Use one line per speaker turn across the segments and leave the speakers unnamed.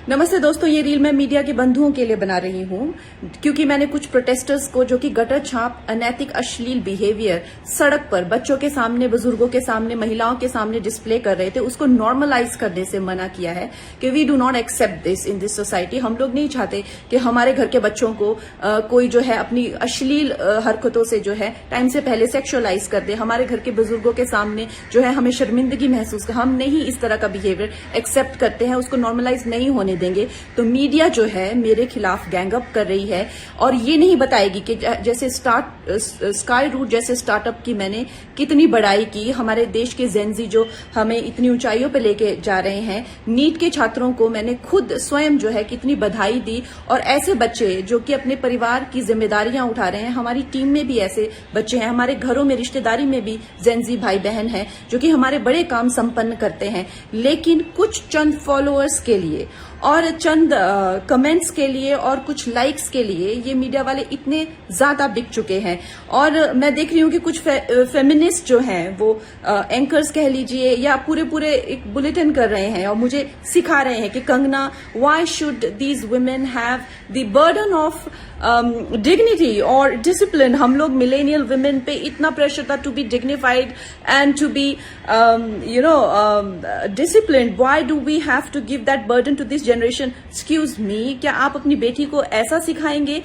नमस्ते दोस्तों, ये रील मैं मीडिया के बंधुओं के लिए बना रही हूँ क्योंकि मैंने कुछ प्रोटेस्टर्स को जो कि गटर छाप, अनैतिक, अश्लील बिहेवियर सड़क पर बच्चों के सामने, बुजुर्गों के सामने, महिलाओं के सामने डिस्प्ले कर रहे थे, उसको नॉर्मलाइज करने से मना किया है कि we do not accept this in this society. हम लोग नहीं चाहते कि हमारे घर के बच्चों को कोई जो है अपनी अश्लील हरकतों से जो है टाइम से पहले सेक्सुअलाइज कर दे। हमारे घर के बुजुर्गों के सामने जो है हमें शर्मिंदगी महसूस कर, हम नहीं इस तरह का बिहेवियर एक्सेप्ट करते हैं, उसको नॉर्मलाइज नहीं होने देंगे। तो मीडिया जो है मेरे खिलाफ गैंग अप कर रही है और ये नहीं बताएगी कि जैसे स्काई रूट जैसे स्टार्टअप की मैंने कितनी बड़ाई की, हमारे देश के जेनजी जो हमें इतनी ऊंचाइयों पे लेके जा रहे हैं। नीट के छात्रों को मैंने खुद स्वयं जो है कितनी बधाई दी और ऐसे बच्चे जो कि अपने परिवार की जिम्मेदारियां उठा रहे हैं, हमारी टीम में भी ऐसे बच्चे हैं, हमारे घरों में रिश्तेदारी में भी जेनजी भाई बहन हैं जो कि हमारे बड़े काम संपन्न करते हैं। लेकिन कुछ चंद फॉलोअर्स के लिए और चंद कमेंट्स के लिए और कुछ लाइक्स के लिए ये मीडिया वाले इतने ज्यादा बिक चुके हैं। और मैं देख रही हूँ कि कुछ फेमिनिस्ट जो हैं वो एंकर्स कह लीजिए या पूरे एक बुलेटिन कर रहे हैं और मुझे सिखा रहे हैं कि Kangana, why should these women have the burden of dignity और डिसिप्लिन। हम लोग मिलेनियल वुमेन पे इतना प्रेशर था to be dignified and to be disciplined. Why do we have to give that burden to this generation? Excuse me, क्या आप अपनी बेटी को ऐसा सिखाएंगे?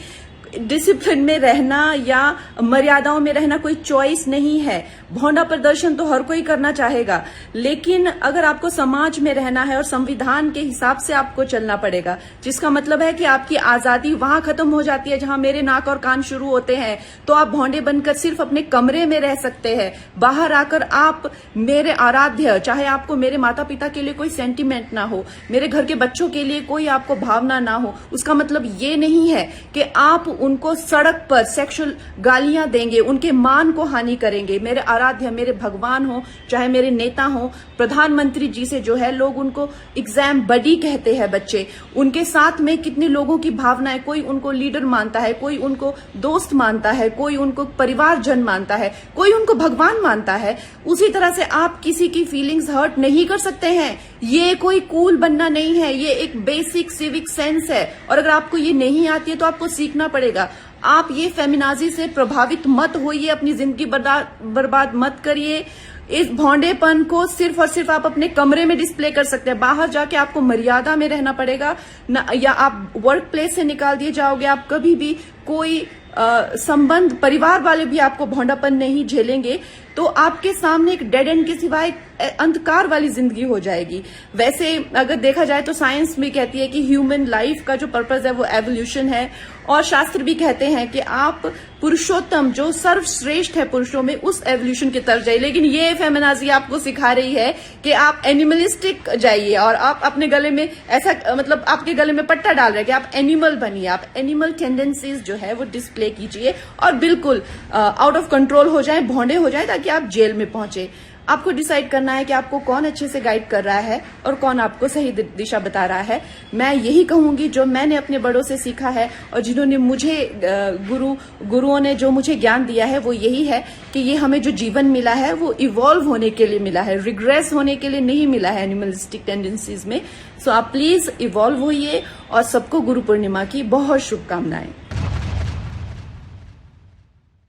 डिसिप्लिन में रहना या मर्यादाओं में रहना कोई चॉइस नहीं है। भौंडा प्रदर्शन तो हर कोई करना चाहेगा, लेकिन अगर आपको समाज में रहना है और संविधान के हिसाब से आपको चलना पड़ेगा, जिसका मतलब है कि आपकी आजादी वहां खत्म हो जाती है जहां मेरे नाक और कान शुरू होते हैं। तो आप भौंडे बनकर सिर्फ अपने कमरे में रह सकते हैं। बाहर आकर आप मेरे आराध्य, चाहे आपको मेरे माता पिता के लिए कोई सेंटिमेंट ना हो, मेरे घर के बच्चों के लिए कोई आपको भावना ना हो, उसका मतलब ये नहीं है कि आप उनको सड़क पर सेक्सुअल गालियां देंगे, उनके मान को हानि करेंगे। मेरे आराध्य, मेरे भगवान हो, चाहे मेरे नेता हो, प्रधानमंत्री जी से जो है लोग उनको एग्जाम बडी कहते हैं बच्चे। उनके साथ में कितने लोगों की भावनाएं, कोई उनको लीडर मानता है, कोई उनको दोस्त मानता है, कोई उनको परिवारजन मानता है, कोई उनको भगवान मानता है। उसी तरह से आप किसी की फीलिंग्स हर्ट नहीं कर सकते हैं। ये कोई कूल बनना नहीं है, ये एक बेसिक सिविक सेंस है और अगर आपको ये नहीं आती है तो आपको सीखना पड़ेगा। आप ये फेमिनाजी से प्रभावित मत होइए, अपनी जिंदगी बर्बाद मत करिए। इस भौंडेपन को सिर्फ और सिर्फ आप अपने कमरे में डिस्प्ले कर सकते हैं। बाहर जाके आपको मर्यादा में रहना पड़ेगा ना, या आप वर्क प्लेस से निकाल दिए जाओगे। आप कभी भी कोई संबंध, परिवार वाले भी आपको भौंडापन नहीं झेलेंगे, तो आपके सामने एक डेड एंड के सिवाय अंधकार वाली जिंदगी हो जाएगी। वैसे अगर देखा जाए तो साइंस भी कहती है कि ह्यूमन लाइफ का जो पर्पस है वो एवोल्यूशन है, और शास्त्र भी कहते हैं कि आप पुरुषोत्तम जो सर्वश्रेष्ठ है पुरुषों में, उस एवोल्यूशन की तरफ जाइए। लेकिन ये फेमिनाजी आपको सिखा रही है कि आप एनिमलिस्टिक जाइए और आप अपने गले में ऐसा, मतलब आपके गले में पट्टा डाल रहे हैं कि आप एनिमल बनिए। आप एनिमल टेंडेंसीज जो है वो डिस्प्ले कीजिए और बिल्कुल आउट ऑफ कंट्रोल हो जाए, भौंडे हो जाए, ताकि आप जेल में पहुंचे। आपको डिसाइड करना है कि आपको कौन अच्छे से गाइड कर रहा है और कौन आपको सही दिशा बता रहा है। मैं यही कहूंगी जो मैंने अपने बड़ों से सीखा है और जिन्होंने मुझे गुरुओं ने जो मुझे ज्ञान दिया है वो यही है कि ये हमें जो जीवन मिला है वो इवॉल्व होने के लिए मिला है, रिग्रेस होने के लिए नहीं मिला है एनिमलिस्टिक टेंडेंसीज में। सो आप प्लीज इवॉल्व होइए और सबको गुरु पूर्णिमा की बहुत शुभकामनाएं।